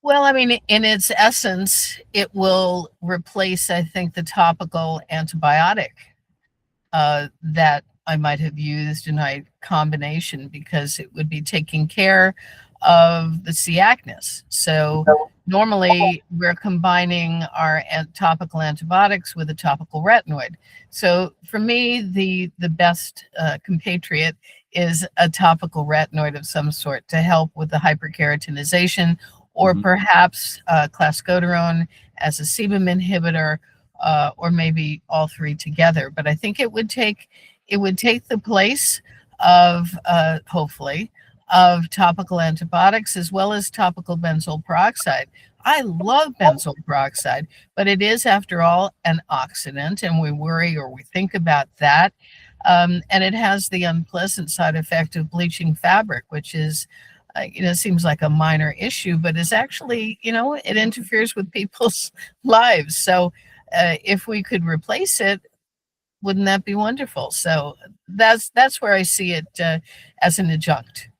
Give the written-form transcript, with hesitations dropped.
Well, I mean, in its essence, it will replace, I think, the topical antibiotic that I might have used in my combination, because it would be taking care of the C. acnes. So normally we're combining our topical antibiotics with a topical retinoid. So for me, the best compatriot is a topical retinoid of some sort to help with the hyperkeratinization, or Hmm. perhaps clascoterone as a sebum inhibitor, or maybe all three together. But I think it would take the place of hopefully of topical antibiotics as well as topical benzoyl peroxide. I love benzoyl peroxide, but it is, after all, an oxidant, and we worry or we think about that. And it has the unpleasant side effect of bleaching fabric, which is, seems like a minor issue, but is actually, it interferes with people's lives. So if we could replace it, wouldn't that be wonderful? So that's where I see it as an adjunct.